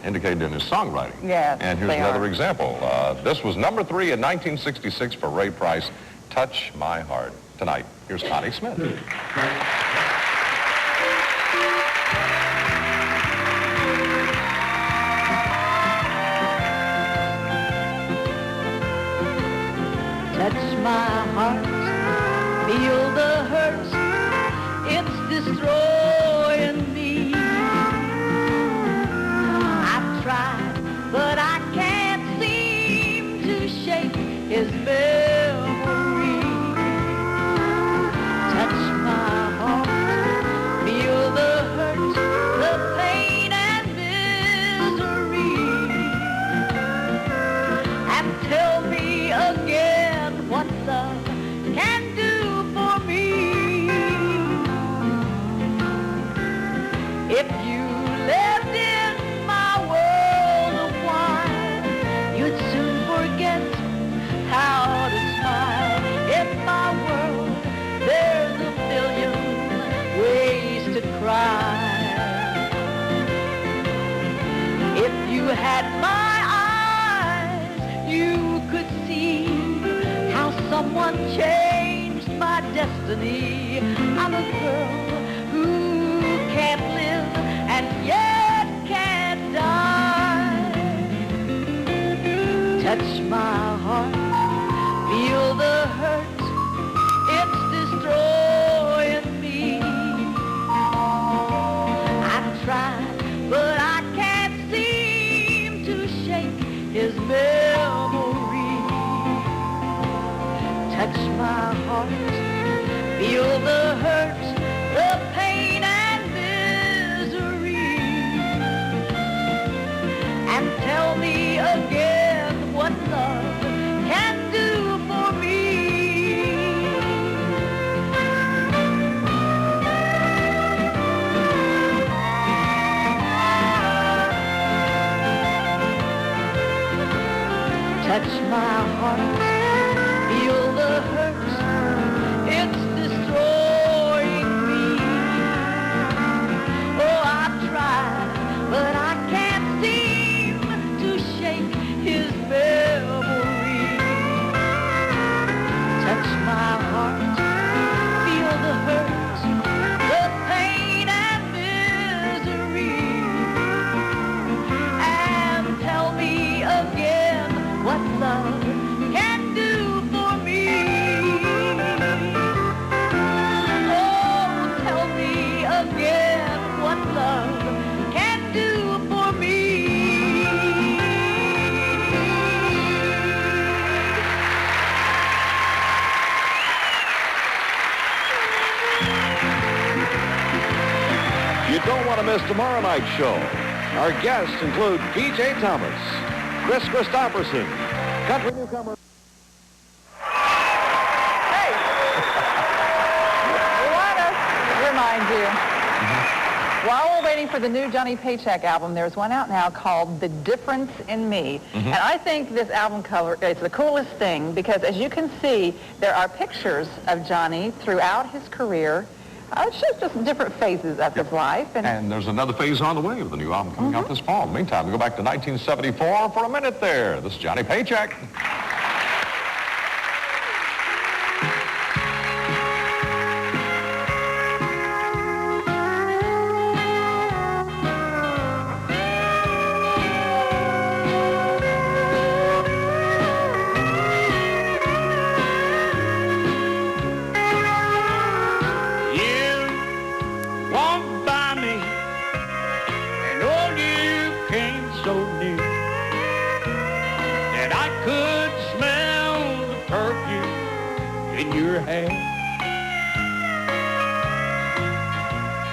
indicated in his songwriting. Yes, and here's another example. This was number 3 in 1966 for Ray Price, Touch My Heart. Tonight, here's Connie Smith. Touch my heart, feel the hurt, it's destroying me. But I can't seem to shake his memory. Touch my heart, feel the hurt, the pain and misery, and tell me again what love can do for me. If you lived in my world, you'd soon forget how to smile. In my world, there's a million ways to cry. If you had my eyes, you could see how someone changed my destiny. I'm a girl who can't live and yet can't die. Touch my heart, feel the hurt, it's destroying me. I tried, but I can't seem to shake his memory. Touch my heart, feel the hurt, the pain and misery, and tell me again what love can do for me. Touch my heart, feel the hurt, it's destroying me. Oh, I tried, but I can't seem to shake his memory. Touch my heart, feel the hurt, the pain and misery, and tell me again what love can to miss tomorrow night's show. Our guests include B.J. Thomas, Chris Christopherson, country newcomer. Hey! We want to remind you. While we're waiting for the new Johnny Paycheck album, there's one out now called The Difference in Me. And I think this album cover is the coolest thing because, as you can see, there are pictures of Johnny throughout his career. It shows just different phases of his life. And there's another phase on the way with the new album coming out this fall. Meantime, we go back to 1974 for a minute there. This is Johnny Paycheck.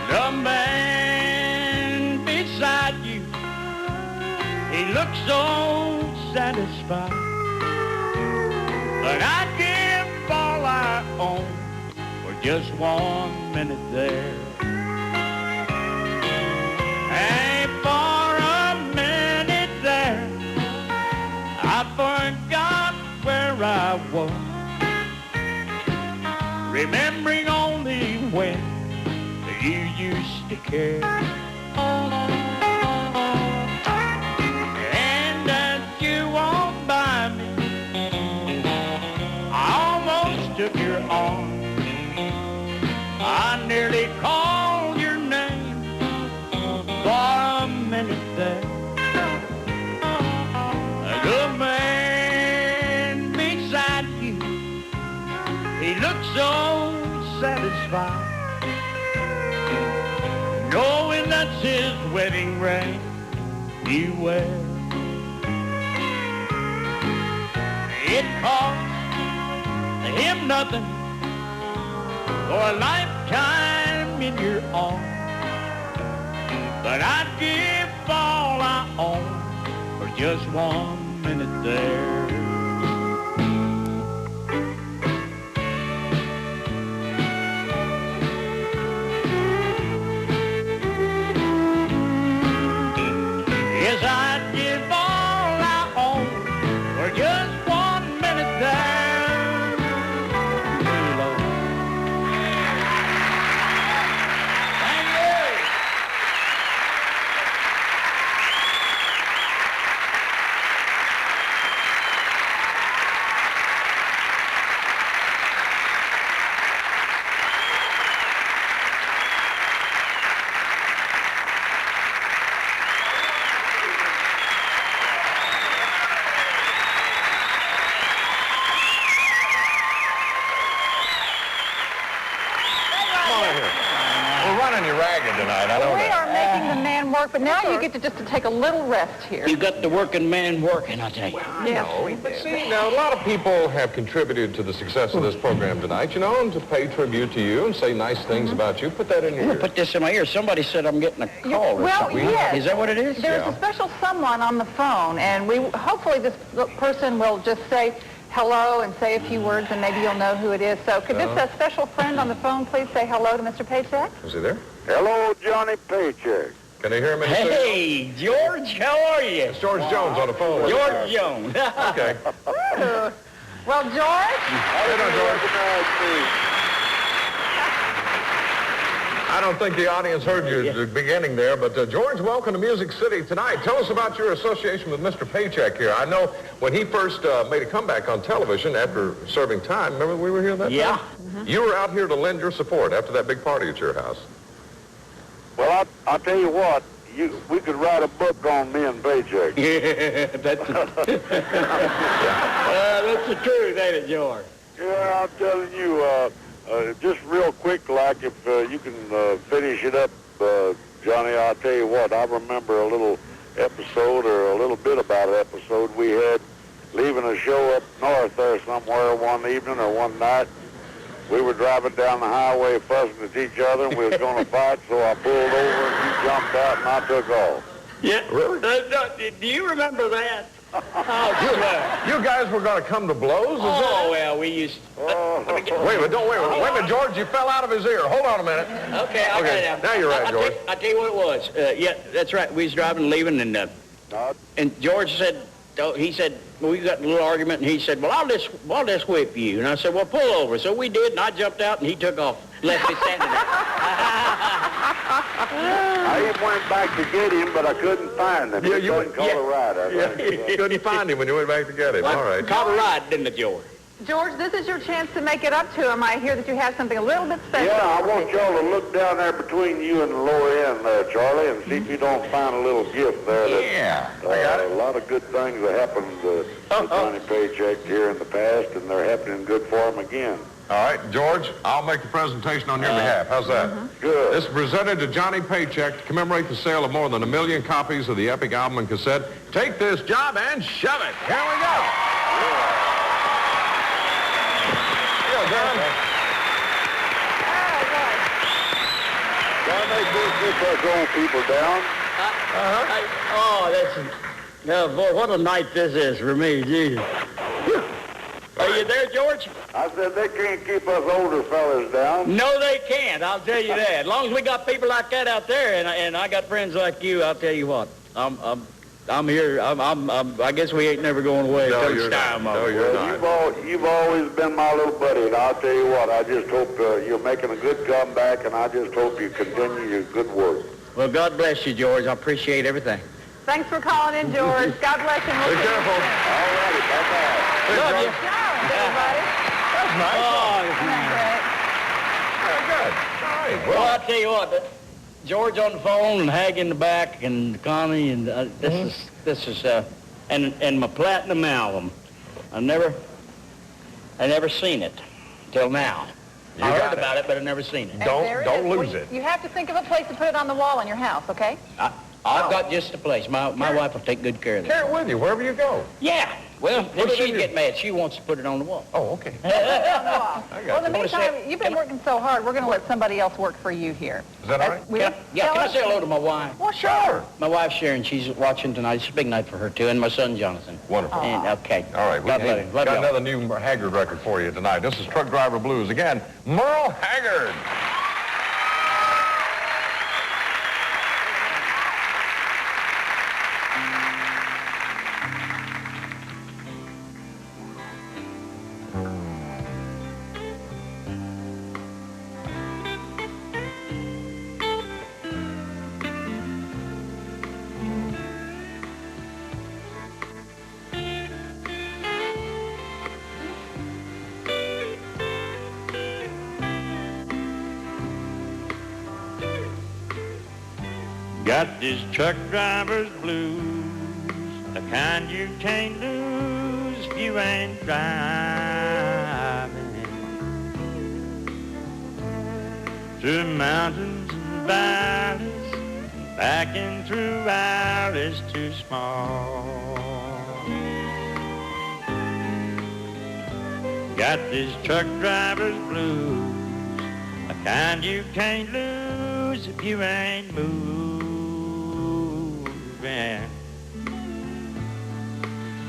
The man beside you, he looks so satisfied, but I'd give all I own for just 1 minute there. Hey, for a minute there, I forgot where I was, remembering only when you used to care. And as you walked by me, I almost took your arm. I nearly called your name for a minute there. The man beside you, he looked so satisfied, knowing that's his wedding ring he wears. It cost him nothing for a lifetime in your arms, but I'd give all I own for just 1 minute there. Yes, I'd give all I own for just 1 minute there. Hey, Lord. Thank you. You're ragged tonight, I know We that. are making the man work, but now you get to just to take a little rest here. You got the working man working, I tell you. Yeah. But see, now, a lot of people have contributed to the success of this program tonight, you know, and to pay tribute to you and say nice things about you. Put that in your ear. Put this in my ear. Somebody said I'm getting a call or Well, something. yes. Is that what it is? There's a special someone on the phone, and hopefully this person will just say hello and say a few words, and maybe you'll know who it is. So could this special friend on the phone please say hello to Mr. Paycheck? Is he there? Hello, Johnny Paycheck. Can they hear him in the Hey, George, how are you? It's George Jones on the phone. George Jones. Okay. Ooh. Well, George? How you doing, George? I don't think the audience heard you at the beginning there, but George, welcome to Music City tonight. Tell us about your association with Mr. Paycheck here. I know when he first made a comeback on television after serving time, remember we were here that Yeah. time? You were out here to lend your support after that big party at your house. Well, I'll tell you what, we could write a book on me and Paycheck. Yeah, that's the truth, ain't it, George? Yeah, I'm telling you, just real quick, like, if you can finish it up, Johnny, I'll tell you what, I remember a little episode, or a little bit about an episode we had leaving a show up north there somewhere one evening or one night. We were driving down the highway fussing at each other, and we was going to fight, so I pulled over, and you jumped out and I took off. Yeah. Really? Do you remember that? Oh, You guys were going to come to blows? Is Oh, well, we used... Wait a minute, George, you fell out of his ear. Hold on a minute. Okay, I'll get it. Now you're right, George. I'll tell you what it was. Yeah, that's right. We was driving, leaving, and George said, he said, well, we got a little argument, and he said, well, I'll just whip you. And I said, well, pull over. So we did, and I jumped out, and he took off, left me standing there. I even went back to get him, but I couldn't find him. He was in Colorado. You couldn't find him when you went back to get him. Well, All right. Colorado, didn't it, George? George, this is your chance to make it up to him. I hear that you have something a little bit special. Yeah, I want y'all to look down there between you and the lower end there, Charlie, and see if you don't find a little gift there. Yeah, I got it. A lot of good things have happened to Johnny Paycheck here in the past, and they're happening good for him again. All right, George, I'll make the presentation on your behalf. How's that? Good. This is presented to Johnny Paycheck to commemorate the sale of more than 1 million copies of the epic album and cassette. Take this job and shove it. Here we go. John. John, they do keep us old people down. boy, what a night this is for me, Jesus. Are you there, George? I said they can't keep us older fellas down. No, they can't. I'll tell you that. As long as we got people like that out there, and I got friends like you, I'll tell you what. I'm here. I guess we ain't never going away. No, you're not. No, you're not. You've always been my little buddy, and I'll tell you what. I just hope you're making a good comeback, and I just hope you continue your good work. Well, God bless you, George. I appreciate everything. Thanks for calling in, George. God bless you. Be careful. All righty, bye-bye. Love you. Everybody. That's nice. Very good. All right. Well, I'll tell you what. George on the phone and Hag in the back and Connie and this is and my platinum album. I never seen it till now. I heard about it, but I never seen it. Don't lose it. You have to think of a place to put it on the wall in your house, okay? I've got just a place. My wife will take good care of it. Carry it with you wherever you go. Yeah. Well, then she'd get mad. She wants to put it on the wall. Oh, okay. Well, in the meantime, you've been working so hard, we're going to let somebody else work for you here. Is that all right? Can I say hello to my wife? Well, sure. My wife's Sharon. She's watching tonight. It's a big night for her, too. And my son, Jonathan. Wonderful. And, okay. All right. God bless you. Love got y'all. another new Haggard record for you tonight. This is Truck Driver Blues. Again, Merle Haggard. Got this truck driver's blues, the kind you can't lose if you ain't driving. Through mountains and valleys, back and through valleys too small. Got this truck driver's blues, the kind you can't lose if you ain't moving.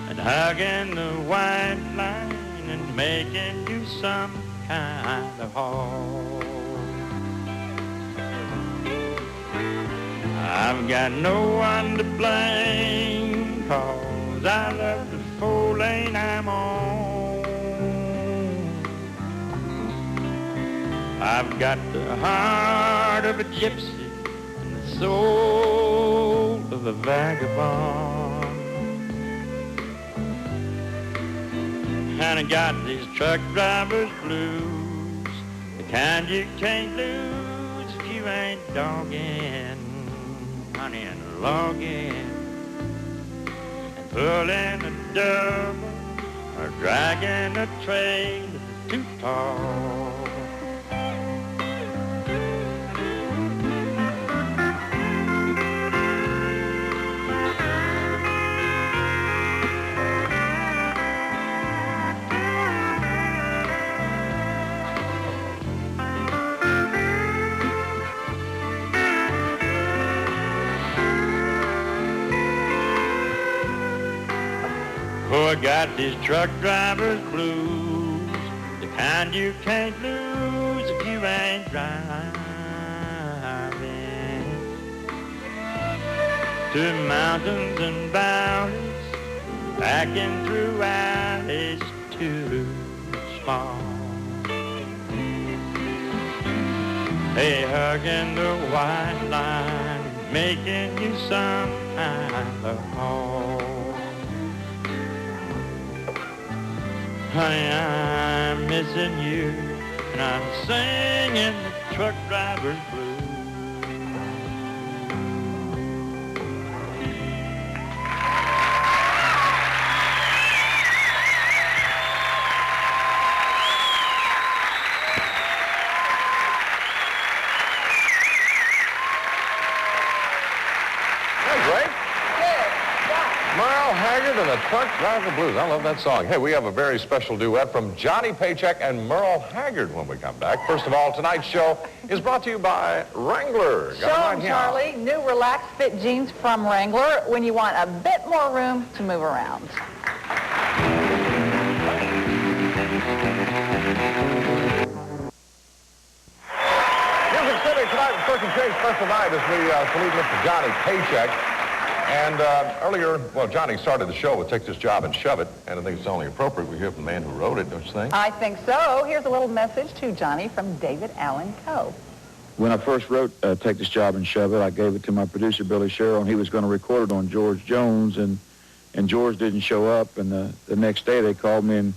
And hugging the white line and making you some kind of haul. I've got no one to blame, 'cause I love the 4-lane I'm on. I've got the heart of a gypsy and the soul of a vagabond. And I got these truck driver's blues, the kind you can't lose if you ain't dogging, honey, and logging, and pulling a double or dragging a trailer too tall. Oh, I got this truck driver's blues, the kind you can't lose if you ain't driving. To mountains and valleys, backing through alleys too small. Hey, hugging the white line, making you somehow of home. Honey, I'm missing you, and I'm singing the truck driver's blues. Merle Haggard and the Truck Driver Blues. I love that song. Hey, we have a very special duet from Johnny Paycheck and Merle Haggard when we come back. First of all, tonight's show is brought to you by Wrangler. Show 'em, Charlie. New relaxed fit jeans from Wrangler when you want a bit more room to move around. Music City tonight with Kirk and Chase special night as we salute Mr. Johnny Paycheck. And earlier, well, Johnny started the show with Take This Job and Shove It, and I think it's only appropriate we hear from the man who wrote it, don't you think? I think so. Here's a little message to Johnny from David Allen Coe. When I first wrote Take This Job and Shove It, I gave it to my producer, Billy Sherrill, and he was going to record it on George Jones, and George didn't show up, and the next day they called me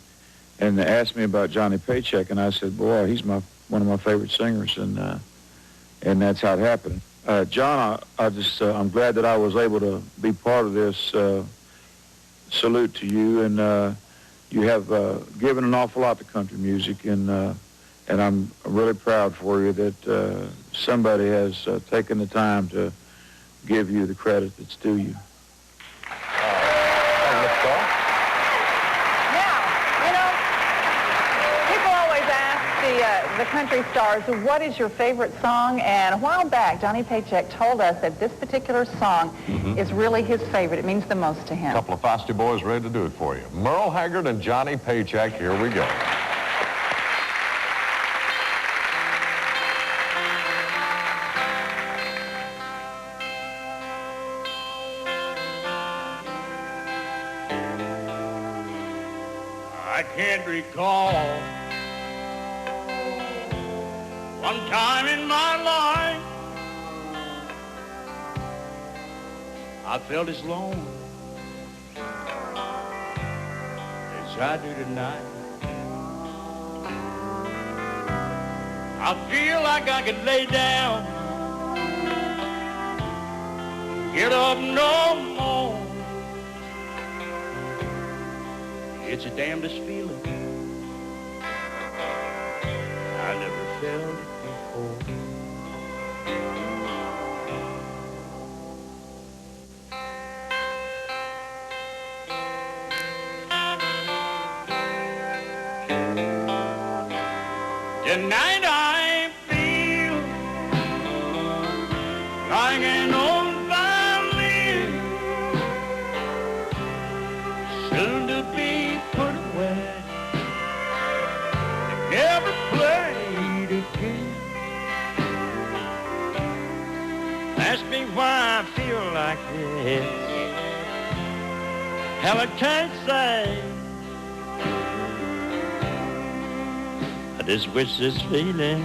and asked me about Johnny Paycheck, and I said, boy, he's one of my favorite singers, and that's how it happened. John, I'm glad that I was able to be part of this salute to you, and you have given an awful lot to country music, and I'm really proud for you that somebody has taken the time to give you the credit that's due you. The country stars, what is your favorite song? And a while back, Johnny Paycheck told us that this particular song is really his favorite. It means the most to him. A couple of feisty boys ready to do it for you. Merle Haggard and Johnny Paycheck, here we go. I can't recall one time in my life I felt as lonely as I do tonight. I feel like I could lay down, get up no more. It's the damnedest feeling I never felt it before. Tonight I feel like an old violin, soon to be put away, never played again. Ask me why I feel like this. Hell, I can't say. I just wish this feeling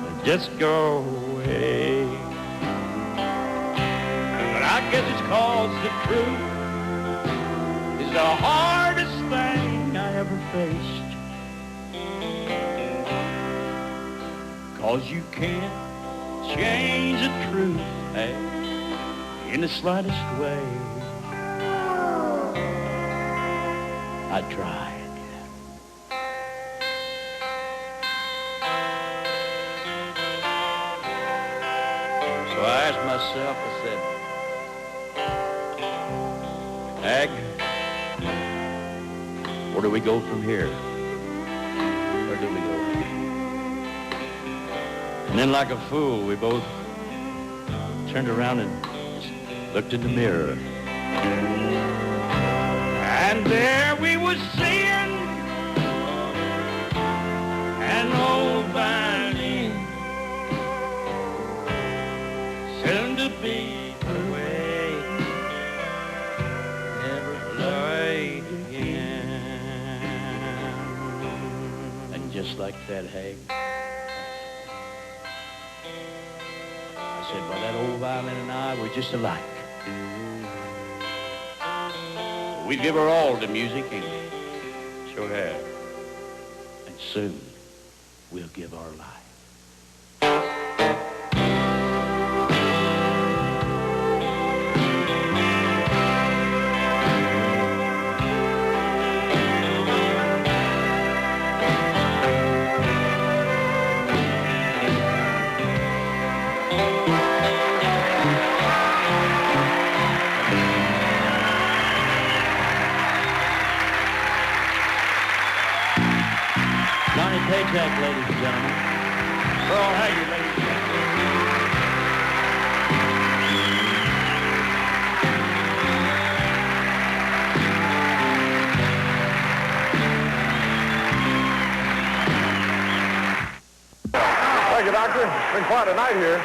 would just go away. But I guess it's 'cause the truth is the hardest thing I ever faced. 'Cause you can't change the truth, hey, in the slightest way. I tried. So I asked myself, I said, Ag, where do we go from here? Where do we go? And then like a fool, we both turned around and looked in the mirror. And there we was seeing an old violin, soon to be away, never played again. And just like that, Hag, I said, well, that old violin and I were just alike. We'd give her all to music, ain't we? Sure have. And soon, we'll give our life. Paycheck, ladies and gentlemen. Merle Haggard, ladies and Thank you, Doctor. It's been quite a night here.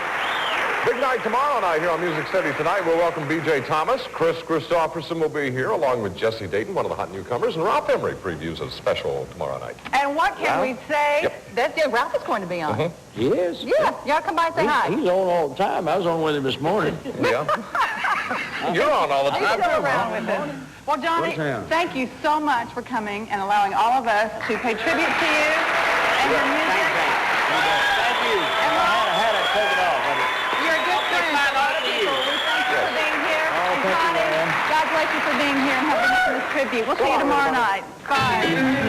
Big night tomorrow night here on Music City Tonight. We'll welcome B.J. Thomas. Chris Christopherson will be here, along with Jesse Dayton, one of the hot newcomers, and Ralph Emery previews a special tomorrow night. And what can we say? Yep. Ralph is going to be on. He is? Yeah, y'all come by and say hi. He's on all the time. I was on with him this morning. Yeah. You're on all the He's time, still too. around with us. Well, Johnny, thank you so much for coming and allowing all of us to pay tribute to you and your music. Thank you. And I had to take it off. you're a good friend to a lot of people. We thank you for being here. And Connie, God bless you for being here and helping us in this tribute. We'll see you tomorrow night. Bye.